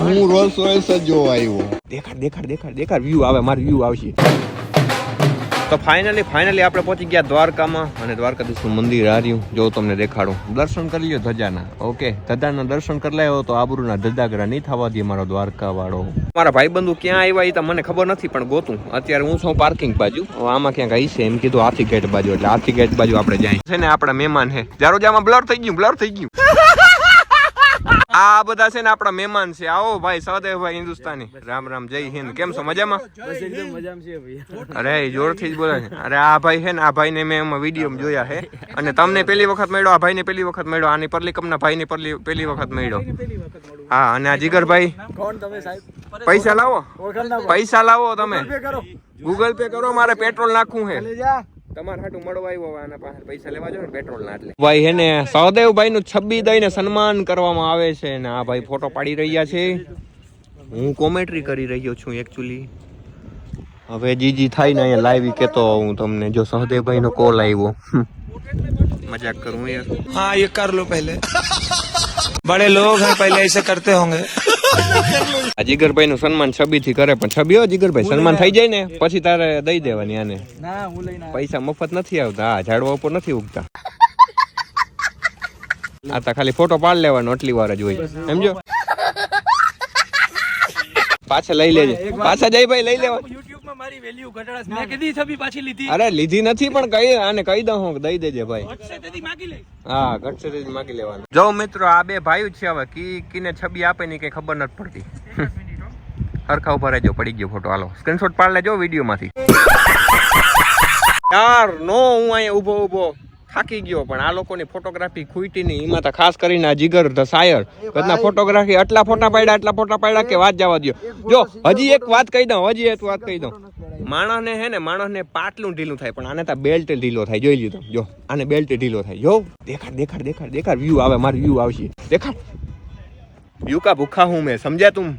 હું Rolls Royce જ જોવા આવ્યો. દેખાડ વ્યૂ આવે, મારું વ્યૂ આવશે. તો ફાઇનલી આપણે પહોંચી ગયા દ્વારકામાં અને દ્વારકાધીશનું મંદિર હાર્યું. જો તમને દેખાડું, દર્શન કરી લ્યો ધજાના. ઓકે, ધજાના દર્શન કરી લાવ્યો તો આબરૂના ધજાગરા નહીં થવા દે મારો દ્વારકા વાળો. મારા ભાઈબંધુ ક્યાં આવ્યા એ તો મને ખબર નથી, પણ ગોતું. અત્યારે હું છું પાર્કિંગ બાજુ. આમાં ક્યાંક આવી છે એમ કીધું, હાથી ગેટ બાજુ. એટલે હાથી ગેટ બાજુ આપણે જાય છે ને. આપણા મહેમાન છે. જારોજામાં બ્લર થઈ ગયું. આ બધા છે ને આપણા મહેમાન છે. આવો ભાઈ સહદેવભાઈ હિન્દુસ્તાની. રામ રામ, જય હિન્દ. કેમ છો? મજામાં? બસ એકદમ મજામાં છે ભાઈ. અરે જોરથી જ બોલે છે. અરે આ ભાઈ છે ને, આ ભાઈને મેં એમાં વિડીયો જોયા છે અને તમને પહેલી વખત મળ્યો, આ ભાઈને પહેલી વખત મળ્યો, આની પરલીકમના ભાઈને પહેલી વખત મળ્યો. હા, અને આ જીગરભાઈ. કોણ તમે સાહેબ? પૈસા લાવો તમે. ગૂગલ પે કરો, મારે પેટ્રોલ નાખવું છે. તમારે હાટું મળવા આવ્યો, આના પાસે પૈસા લેવા જો ને પેટ્રોલ ના. એટલે ભાઈ હે ને સહદેવભાઈ નું છબી દઈને સન્માન કરવામાં આવે છે ને આ ભાઈ ફોટો પાડી રહ્યા છે. હું કોમેન્ટ્રી કરી રહ્યો છું એકચ્યુઅલી. હવે જીજી થાય ને અહીંયા લાઈવ કેતો હું તમને. જો સહદેવભાઈ નો કોલ આવ્યો. મજાક કરું યાર. हाँ ये कर लो पहले बड़े लोग हैं पहले ऐसे करते होंगे. આ જીગરભાઈ નું સન્માન છબી થી કરે, પણ છબી હો જીગરભાઈ સન્માન થઈ જાય ને પછી તારે દઈ દેવાની આને. ના હું લઈને પૈસા મફત નથી આવતા. હા, ઝાડવા ઉપર નથી ઉગતા. આ તો ખાલી ફોટો પાડ લેવાનો એટલી વાર જ હોય, સમજો. પાછા લઈ લેજે. પાછા જઈ ભાઈ લઈ લેવા. YouTube માં મારી વેલ્યુ ઘટાડાસ. મેં કીધી છબી પાછી લીધી. અરે લીધી નથી, પણ કઈ આને કહી દઉં હું, દઈ દેજે ભાઈ. ઘટશે તેથી માંગી લે. હા, ઘટશે તેથી માંગી લેવાનું. જો મિત્રો, આ બે ભાઈઓ છે. હવે કીને છબી આપે ની કઈ ખબર નથી પડતી. હરખા ઉભા રહેજો, પડી ગયો ફોટો. હાલો સ્ક્રીનશોટ પાડ લેજો વિડીયો માંથી. યાર નો, હું અહીંયા ઉભો થાકી ગયો, પણ આ લોકોની ફોટોગ્રાફી ખૂટી નહીં. એમાં તો ખાસ કરીને આ જીગર ધ શાયર બધા ફોટોગ્રાફી એટલા ફોટા પાડ્યા કે વાત જવા દો. જો હજી એક વાત કહી દઉં. માણસને પાટલું ઢીલું થાય, પણ આને તો બેલ્ટ ઢીલો થાય. જોઈ લીધો, જો આને બેલ્ટ ઢીલો થાય. જો દેખાડ વ્યૂ આવે, મારું વ્યૂ આવશે. દેખાડ વ્યૂ કા ભૂખા હું મેં, સમજ્યા તું?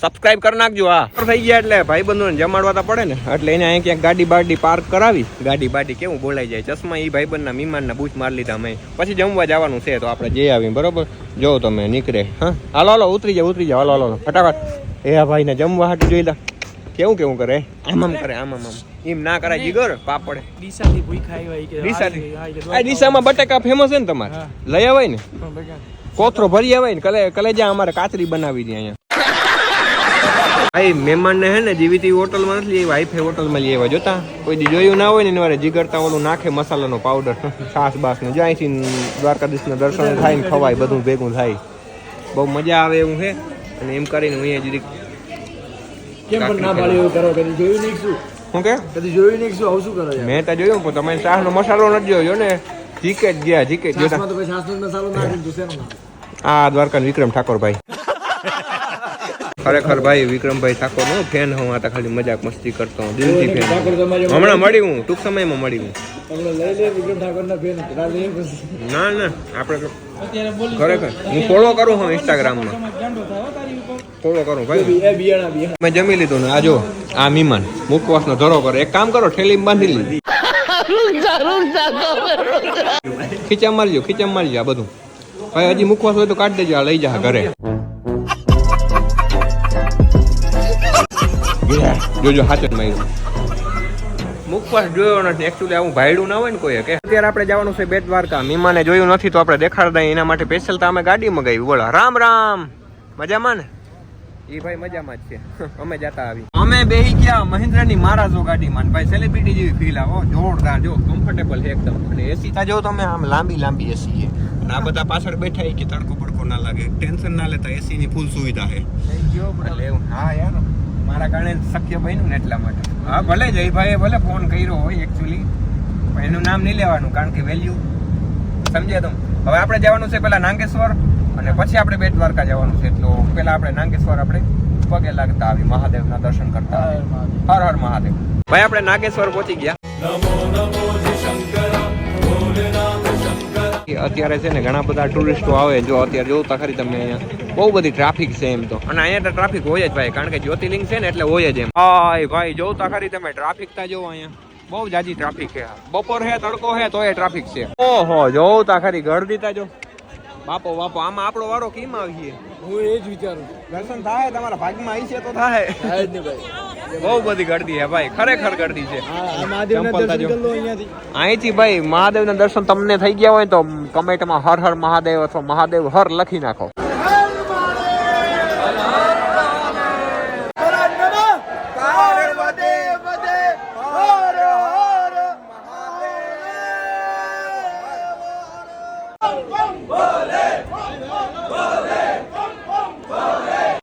સબસ્ક્રાઇબ કરી નાખજો. આ થઈ ગયા એટલે ભાઈબંધોને જમાડવા તો પડે ને, એટલે એને અહીં ક્યાંક ગાડી બાડી પાર્ક કરાવી. ગાડી કેવું બોલાઈ જાય. ચશ્મા એ ભાઈબંધના મહેમાનના બૂચ મારી લીધા અમે. પછી જમવા જવાનું છે, તો આપણે જઈ આવીએ. બરોબર, જો તમે નીકળે. હા, હાલો ઉતરી જાઓ. હાલો ફટાફટ. એ આ ભાઈને જમવા હાટું જોઈ લા કેવું કરે. આમ કરે, આમ એમ ના કરાય જીગર. પાપડ ડીસાથી ભૂખા આવ્યા. ડીસામાં બટેકા ફેમસ છે ને તમારે, લઈ આવાય ને. કોથરો ભરી આવાય ને. કલેજા અમારે કાચરી બનાવી દે અહીંયા. ભાઈ મહેમાન ને હે ને જીવીતી હોટલમાં નથી લેવા, હાઈફાઈ હોટલમાં લેવા. જોતા કોઈ દી જોયું ના હોય ને એની જીગરતા ઓલું નાખે મસાલાનો પાવડર, છાસ બાસ ને. જ્યાંથી દ્વારકાધીશના દર્શન થાય ને ખવાય, બધું ભેગું થાય. બહુ મજા આવે એવું છે. અને એમ કરીને હું અહીંયા જરીક કેમ પણ ના પાડી એવું કરો? કદી જોયું નહીં શું? શું કે કદી જોયું નહીં શું? આવું શું કરો? મેં તો જોયું, પણ તમે છાસનો મસાલો નથી જોયો ને. જીકેટ જોતા. તો કોઈ છાસનો મસાલો નાખી તો શેનો નાખે? આ દ્વારકા વિક્રમ ઠાકોર ભાઈ. ખરેખર ભાઈ વિક્રમભાઈ ઠાકોર નો ફેન હું. આ ખાલી મજાક મસ્તી કરતો હું, દિલથી ફેન. હમણાં મળી હું, ટૂંક સમયમાં મળી હું. ના આપણે ખરેખર હું ફોલો કરું હું ઇન્સ્ટાગ્રામમાં. ફોલો કરું ભાઈ. મેં જમી લીધું ને. આ જો આ મહેમાન મુખવાસનો ધરો કરે. એક કામ કરો, થેલીમાં બાંધી લીધી. ખીચા મારજો આ બધું. ભાઈ હજી મુખવાસ હોય તો કાઢી દેજો, આ લઈ જા ઘરે. જોજો હાચત માર્યું. મુખવાસ જોયો નથી એકચ્યુઅલી. આવું ભાઈડું ના હોય ને કોઈ કે. અત્યારે આપણે જવાનું છે બેટ દ્વારકા. મહેમાને જોયું નથી તો આપણે દેખાડતા. એના માટે સ્પેશિયલ તો અમે ગાડી મગાવી. બોલો રામ મજામાં ને? એ ભાઈ મજામાં જ છે. અમે જતા આવી. અમે બેહી ગયા મહિન્દ્રાની મારાઝો ગાડીમાં. ભાઈ સેલિબ્રિટી જેવી ફીલ આવો. જોરદાર, જો કમ્ફર્ટેબલ છે એકદમ. અને એસી તા જો તમે, આમ લાંબી એસી છે. અને આ બધા પાછળ બેઠા કે તડકો બડકો ના લાગે, ટેન્શન ના લેતા. એસી ની ફૂલ સુવિધા છે. હા યાર, મારા કારણે શક્ય બન્યું ને એટલા માટે. હા ભલે જયભાઈએ ભલે ફોન કર્યો હોય એકચ્યુઅલી, પણ એનું નામ નહીં લેવાનું, કારણ કે વેલ્યુ સમજ્યા તમે. હવે આપણે જવાનું છે પેલા નાગેશ્વર, અને પછી આપણે બેટ દ્વારકા જવાનું છે. તો પેલા આપણે નાગેશ્વર આપણે પગે લાગતા આવી, મહાદેવના દર્શન કરતા આવી. હર હર મહાદેવ. ભાઈ આપણે નાગેશ્વર પહોંચી ગયા. અત્યારે છે ને ઘણા બધા ટુરિસ્ટો આવે. જો અત્યારે જોતા ખરી તમે, અહીંયા બહુ બધી ટ્રાફિક છે એમ તો. અને અહીંયા તો ટ્રાફિક હોય જ ભાઈ, કારણ કે જ્યોતિર્લિંગ છે ને એટલે હોય જ એમ. ભાઈ જોતા ખરી તમે ટ્રાફિક તા જોવો અહીંયા. બહુ જાજી ટ્રાફિક છે બપોર હે તડકો હે તોય ટ્રાફિક છે ઓહો જોઉં તા ખરી ગળદી તા જો બાપો બાપો આમાં આપણો વારો કેમ આવીએ હું એ જ વિચારું દર્શન થાય તમારા ભાગમાં આવી છે તો થાય થાય જ ને ભાઈ બહુ બધી ગળદી હે ભાઈ ખરેખર ગળદી છે હા મહાદેવના ચંપલ દર્શન તાજો. કરી લો અહીંયાથી અહીંથી ભાઈ મહાદેવના દર્શન તમને થઈ ગયા હોય તો કમેન્ટમાં હર હર મહાદેવ અથવા મહાદેવ હર લખી નાખો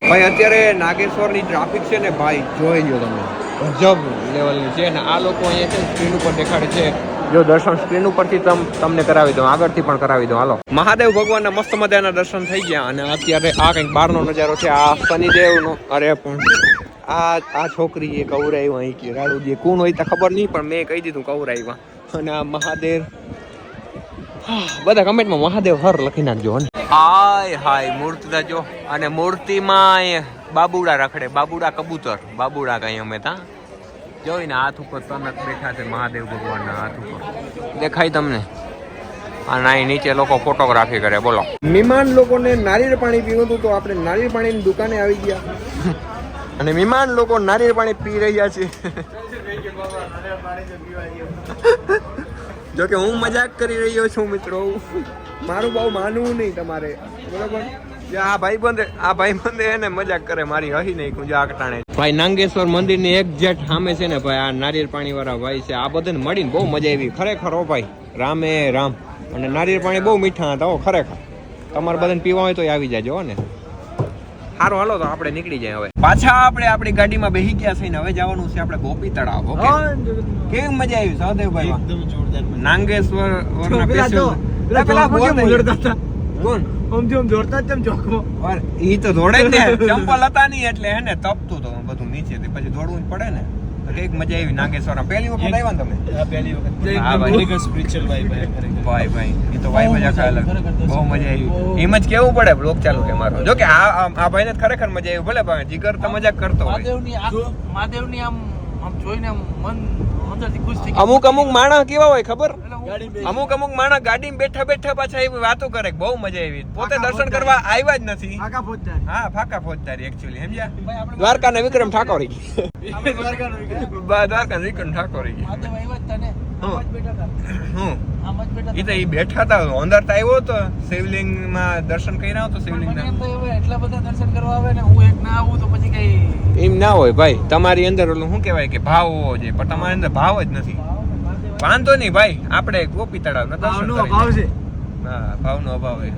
ભાઈ અત્યારે નાગેશ્વરની ટ્રાફિક છે ને ભાઈ જોઈ લો તમે ગજબ લેવલની છે ને આ લોકો અહીંયા છે સ્ક્રીન ઉપર દેખાડે છે જો દર્શન સ્ક્રીન ઉપરથી તમને કરાવી દઉં આગળથી પણ કરાવી દઉં હાલો મહાદેવ ભગવાનના મસ્ત મજાના દર્શન થઈ ગયા અને અત્યારે આ કંઈક બહારનો નજારો છે આ શનિદેવનો અરે પણ આ છોકરી એ કવરાવ્યું અહીં કે રાડુજી કોણ હોય તો ખબર નહીં પણ મેં કહી દીધું કવરાવ્યા અને આ મહાદેવ બધા કમેન્ટમાં મહાદેવ હર લખી નાખજો ને હાય હાય મૂર્તિ જો અને મૂર્તિમાં બાબુડા રખડે બાબુડા કબૂતર બાબુડા કઈ અમે તા જોઈને હાથ ઉપર તનક બેઠા છે મહાદેવ ભગવાનના હાથ ઉપર દેખાય તમને અને અહીં નીચે લોકો ફોટોગ્રાફી કરે બોલો મહેમાન લોકોને નારિયેળ પાણી પીવું હતું તો આપણે નારિયેળ પાણીની દુકાને આવી ગયા અને મહેમાન લોકો નારિયેળ પાણી પી રહ્યા છે જો કે હું મજાક કરી રહ્યો છું મિત્રો મારું બહુ માનવું નહીં તમારે બરોબર આ ભાઈબંધ એને મજાક કરે મારી હહી નહીં કું આકટાણે ભાઈ નાગેશ્વર મંદિરની એક્ઝેક્ટ સામે છે ને ભાઈ આ નારિયેળ પાણી વાળા ભાઈ છે આ બધાને મળીને બહુ મજા આવી ખરેખર હો ભાઈ રામે રામ અને નારિયેળ પાણી બહુ મીઠા હતા હો ખરેખર તમારે બધાને પીવા હોય તો આવી જાજો ને સારું હાલો તો આપણે નીકળી જાય હવે પાછા આપણે આપણી ગાડીમાં બેસી ગયા છે ને હવે જવાનું છે આપણે ગોપી તળાવ ઓકે કેવી મજા આવી સહદેવભાઈ એકદમ જોરદાર નાગેશ્વર કોણ ઓમથી ઓમ જોરતા જ તેમ ચોકમાં ઈ તો દોડે જ ને ચંપલ હતા નહીં એટલે હે ને તપતું તો બધું નીચે પછી દોડવું જ પડે ને તો કઈક મજા આવી નાગેશ્વર પહેલી વખત આવ્યા ને તમે આ પહેલી વખત હા ભાઈ. ખરેખર સ્પિરિચ્યુઅલ વાઇબ ભાઈ ભાઈ એ તો વાઈ મજા ખાય અલગ બહુ મજા આવી એમ જ કેવું પડે બ્લોગ ચાલુ કે મારો જો કે આ ભાઈને ખરેખર મજા આવી ભલે ભાઈ જીગર તો મજાક કરતો હોય મહાદેવની આમ જોઈને મન અંદરથી ખુશ થઈ અમુક માણસ કેવા હોય ખબર ગાડી અમુક માણસ ગાડીમાં બેઠા બેઠા પાછા એવી વાતો કરે કે બહુ મજા આવી પોતે દર્શન કરવા આવ્યા જ નથી આકા ફોજદાર હા ફાકા ફોજદારી એકચ્યુઅલી સમજ્યા દ્વારકાના વિક્રમ ઠાકોર દ્વારકા વિક્રમ ઠાકોર મહાદેવ આવ્યા જ તને આમ જ બેઠા હતા હું આમ જ બેઠા એ તો એ બેઠા હતા અંદર તો આવ્યો તો શિવલિંગમાં દર્શન કર્યા હતો શિવલિંગના મને એમ તો એવું એટલા બધા દર્શન કરવા આવે ને હું એક ના આવું તો પછી કઈ એમ ના હોય ભાઈ તમારી અંદર ઓલું શું કહેવાય કે ભાવ હોવો જોઈએ પણ તમારી અંદર ભાવ જ નથી વાંધો નહીં ભાઈ આપણે ગોપી તળાવના દર્શન ભાવનો કરી અભાવ છે હા ભાવનો અભાવ છે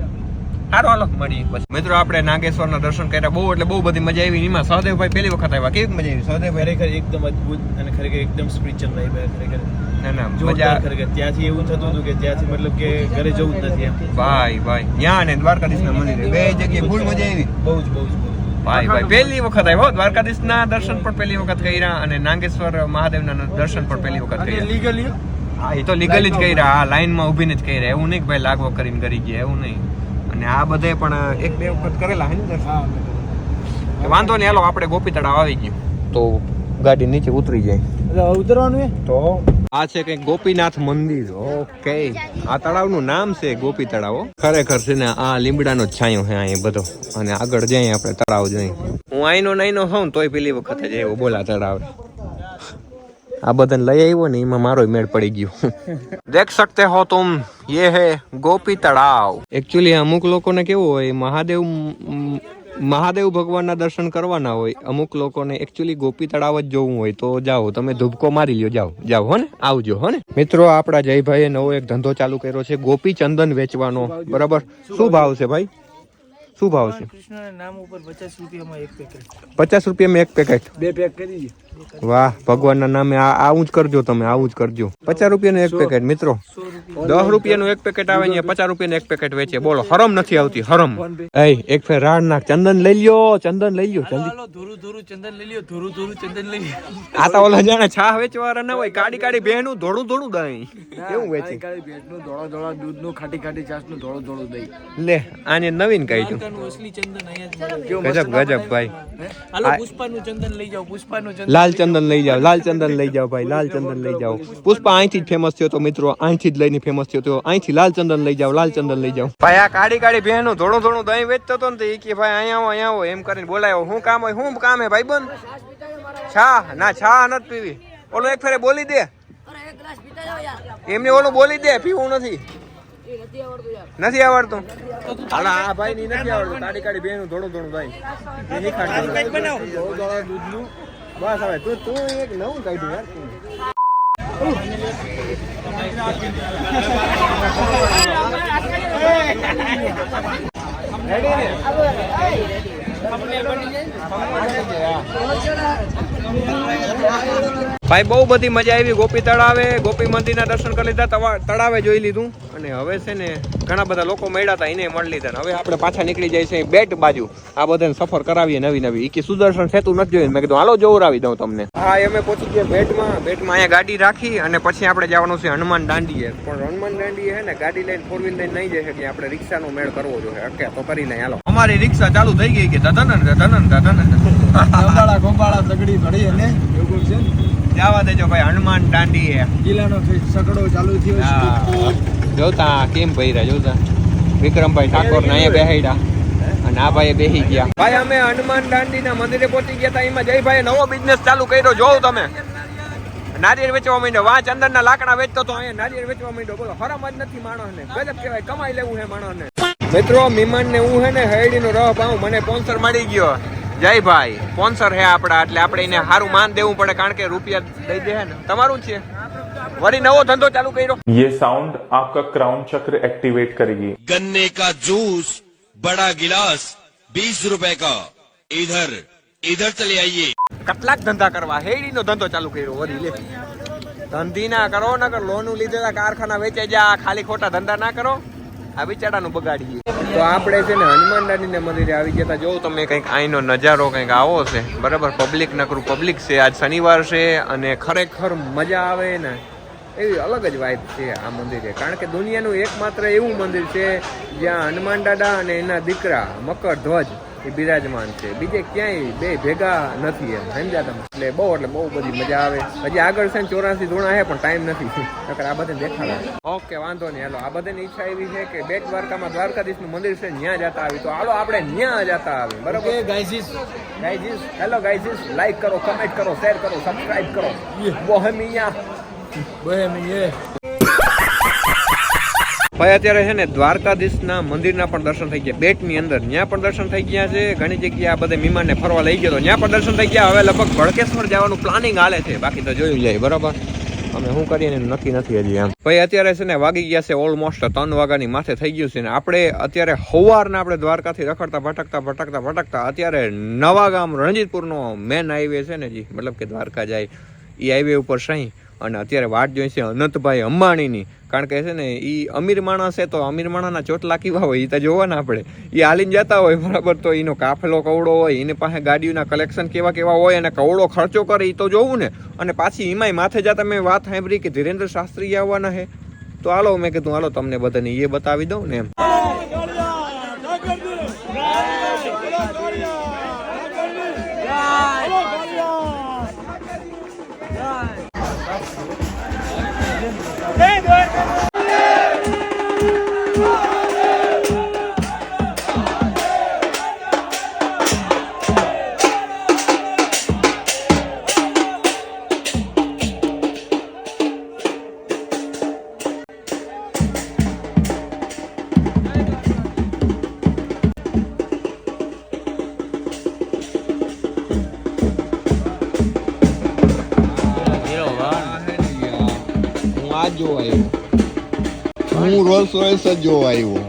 સારું હાલો મળીએ પછી મિત્રો આપણે નાગેશ્વરના દર્શન કર્યા બહુ એટલે બહુ બધી મજા આવી એમાં સહદેવભાઈ પહેલી વખત આવ્યા કેવી મજા આવી સહદેવભાઈ ખરેખર એકદમ અદ્ભુત અને ખરેખર એકદમ સ્પિરિચ્યુઅલ વાઇબ ખરેખર ના ના મજા જોરદાર ખરેખર ત્યાંથી એવું થતું હતું કે ત્યાંથી મતલબ કે ઘરે જવું જ નથી એમ ભાઈ ત્યાં ને દ્વારકાધીશના મંદિરે બે જગ્યાએ ફૂલ મજા આવી બહુ જ ભાઈ પહેલી વખત આવ્યો દ્વારકાધીશના દર્શન પણ પહેલી વખત કર્યા અને નાગેશ્વર મહાદેવના દર્શન પણ પહેલી વખત કર્યા લીગલી હા એ તો લીગલી જ કર્યા આ લાઈનમાં ઊભીને જ કર્યા એવું નહીં કે ભાઈ લાગવો કરીને કરી ગયા એવું નહીં અને આ બધે પણ એક બે વખત કરેલા હે ને દર્શન વાંધો નહીં હાલો આપણે ગોપી તળાવ આવી ગયું તો ગાડી નીચે ઉતરી જાય એટલે ઉતરવાનું હે તો આ છે કઈક ગોપીનાથ મંદિર ઓકે આ તળાવનું નામ છે ગોપી તળાવ ખરેખર છે ને આ લીમડાનો જ છાંયો છે અહીં બધો અને આગળ જઈએ આપણે તળાવ જોઈએ હું આઈનો નાઈનો હોઉં તોય પેલી વખત જ આવ્યો બોલા તળાવ આ બધાને લઈ આવ્યો ને એમાં મારો મેળ પડી ગયો દેખ सकते हो तुम ये है ગોપી તળાવ એકચ્યુઅલી અમુક લોકોને કેવું હોય મહાદેવ ભગવાનના દર્શન કરવાના હોય અમુક લોકોને એકચ્યુઅલી ગોપી તળાવ જ જોવું હોય તો જાઓ તમે ધૂપકો મારી લ્યો જાઓ હો ને આવજો હો ને મિત્રો આપણા જયભાઈએ નવો એક ધંધો ચાલુ કર્યો છે ગોપી ચંદન વેચવાનો બરાબર શું ભાવ છે ભાઈ શું ભાવ છે કૃષ્ણના નામ ઉપર 50 રૂપિયામાં એક પેકેટ 50 રૂપિયામાં એક પેકેટ બે પેક કરી દે વાહ ભગવાનના નામે આવું જ કરજો તમે આવું જ કરજો 50 રૂપિયાનું એક પેકેટ મિત્રો 10 રૂપિયાનું એક પેકેટ આવે ને 50 રૂપિયાનું એક પેકેટ વેચે બોલો હરમ નથી આવતી હરમ એક ફેર રાડ નાખ ચંદન લઈ લ્યો જલ્દી ધોરું ચંદન લઈ લ્યો ધોરું ચંદન લઈ લ્યો આ તો ઓલા જાણે છા વેચવાળા ના હોય કાડી બેહનું ધોળું દહીં એવું વેચે ભેટનું ધોળા દૂધનું ખાટી છાશનું ધોળું દહીં લે આને નવીન કાઢ્યું અસલી ચંદન અહીંયા જ મળે ગજબ ભાઈ હાલો પુષ્પાનું ચંદન લઈ જાઓ પુષ્પાનું ચંદન લાલ ચંદન લઈ જાઓ, લાલ ચંદન લઈ જાઓ ભાઈ, લાલ ચંદન લઈ જાઓ. પુષ્પા અહીંથી જ ફેમસ થયો તો મિત્રો, અહીંથી જ લઈને ફેમસ થયો તો, અહીંથી લાલ ચંદન લઈ જાઓ, લાલ ચંદન લઈ જાઓ. ભાઈ આ કાળી કાળી બહેનું થોડું થોડું દહીં વેચતો હતો ને તો એ કે ભાઈ અહીંયા આવો એમ કરીને બોલાયો. શું કામ હોય, શું કામ હે ભાઈ બંધ? છા ના, છા નથી પીવી. ઓલો એક ફેરે બોલી દે, એમને ઓલું બોલી દે, પીવું નથી, નથી આવડતું. હાલો આ ભાઈ ની નથી આવડતું, કાળી કાળી બેનું થોડું થોડું ભાઈ નહીં ખાતું દૂધનું. બસ હવે તું એક નવું કાઢ્યું યાર. ભાઈ બહુ બધી મજા આવી. ગોપી તળાવે, ગોપી મંદિરના દર્શન કરી લીધા, તળાવે જોઈ લીધું અને હવે છે ને ઘણા બધા લોકો મળ્યા હતા એને મળી લીધા. હવે આપણે પાછા નીકળી જાય છે બેટ બાજુ. આ બધાને સફર કરાવીએ નવી નવી. ઈ કે સુદર્શન સેતુ નથી જોયું, મેં કીધું હાલો જોવરાવી દઉં તમને. હા અમે પહોંચી ગયા બેટમાં. અહીંયા ગાડી રાખી અને પછી આપણે જવાનું છે હનુમાન દાંડીએ. પણ હનુમાન દાંડીએ છે ને ગાડી લઈને ફોર વ્હીલ લઈને નહીં જઈ શકીએ, આપણે રિક્ષાનો મેળ કરવો જોઈએ. ઓકે તો કરી લઈએ હાલો. અમારી રિક્ષા ચાલુ થઈ ગઈ કે ગોંબાળા તગડી ભરી અને એવું છે. જવા દેજો ભાઈ હનુમાન દાંડી જિલ્લાનો સકડો ચાલુ થયો. જોતા કેમ ભર્યા, જોતા વિક્રમભાઈ ઠાકોર ને અહીંયા બેહાડ્યા અને આ ભાઈ બેસી ગયા. ભાઈ અમે હનુમાન દાંડી ના મંદિરે પહોંચી ગયા હતા. એમાં જયભાઈ નવો બિઝનેસ ચાલુ કર્યો. જોઉં તમે નારિયેળ વેચવા માંડ્યો. વાંચ અંદર ના લાકડા વેચતો તો અહીંયા નારિયેળ વેચવા માંડ્યો. બોલો હરામ જ નથી માણસને, ગજબ કહેવાય. કમાઈ લેવું હે માણસને. મિત્રો મીમાન ને હું હે ને હૈડી નો રહ પાઉં, મને સ્પોન્સર મળી ગયો. જયભાઈ સ્પોન્સર હે આપડા, એટલે આપણે એને સારું માન દેવું પડે, કારણ કે રૂપિયા દઈ દે ને. તમારું છે વળી નવો ધંધો ચાલુ કર્યો. ये साउंड आपका क्राउन चक्र एक्टिवेट करेगी. गन्ने का जूस बड़ा गिलास 20 रुपए का, इधर चले आइए. કેટલાક ધંધા કરવા. હેડી નો ધંધો ચાલુ કર્યો. વળી લે ધંધી ના કરો, નકર લોનું લીધેલા કારખાના વેચાઈ જા. ખાલી ખોટા ધંધા ના કરો, આ બિચારાનું બગાડીએ. તો આપણે છે ને હનુમાન દાંડીના મંદિરે આવી ગયા હતા. જોઉં તમે કંઈક અહીંનો નજારો કંઈક આવો છે, બરાબર. પબ્લિક નકરું પબ્લિક છે. આજ શનિવાર છે અને ખરેખર મજા આવે ને એવી અલગ જ વાઇબ છે આ મંદિરે. કારણ કે દુનિયાનું એકમાત્ર એવું મંદિર છે જ્યાં હનુમાન દાદા અને એના દીકરા મકર ધ્વજ એ બિરાજમાન છે. બીજે ક્યાંય બે ભેગા નથી એમ, સમજ્યા તમે. એટલે બહુ બધી મજા આવે. હજી આગળ છે ને 84 ધૂણા છે પણ ટાઈમ નથી, નકર આ બધે દેખાડે. ઓકે વાંધો નહીં. હાલો આ બધાની ઈચ્છા એવી છે કે બેટ દ્વારકામાં દ્વારકાધીશનું મંદિર છે, ત્યાં જતા આવી. તો હાલો આપણે ત્યાં જતા આવી, બરાબર. ગાઈઝીસ હેલો ગાઈઝીસ, લાઈક કરો, કમેન્ટ કરો, શેર કરો, સબસ્ક્રાઇબ કરો. બોહેમિયા ભાઈ અત્યારે છે ને દ્વારકાધીશના મંદિરના પણ દર્શન થઈ ગયા. બેટની અંદર ત્યાં પણ દર્શન થઈ ગયા છે. ઘણી જગ્યાએ આ બધા મહેમાનને ફરવા લઈ ગયો તો ત્યાં પણ દર્શન થઈ ગયા. હવે લગભગ ભડકેશ્વર જવાનું પ્લાનિંગ હાલે છે, બાકી તો જોયું જાય, બરાબર. અમે શું કરીએ ને નક્કી નથી હજી એમ. ભાઈ અત્યારે છે ને વાગી ગયા છે ઓલમોસ્ટ 3 વાગ્યાની માથે થઈ ગયું છે ને આપણે અત્યારે સવારના આપણે દ્વારકાથી રખડતા ભટકતા અત્યારે નવા ગામ રણજીતપુરનો મેન હાઈવે છે ને જી, મતલબ કે દ્વારકા જાય એ હાઈવે ઉપર સહી. અને અત્યારે વાટ જોઈ છે અનંતભાઈ અંબાણીની, કારણ કે છે ને એ અમીર માણસ છે તો અમીર માણસના ચોટલા કેવા હોય એ તો જોવાના આપણે. એ હાલીને જતા હોય, બરાબર. તો એનો કાફેલો કવડો હોય, એની પાસે ગાડીઓના કલેક્શન કેવા હોય અને કવડો ખર્ચો કરે એ તો જોવું ને. અને પાછી એમાંય માથે જતા મેં વાત સાંભળી કે ધીરેન્દ્ર શાસ્ત્રી આવવાના છે. તો હાલો મેં કીધું હાલો તમને બધાને એ બતાવી દઉં ને એમ. હું રોલ્સ રોયસ જ જોવા આવ્યો.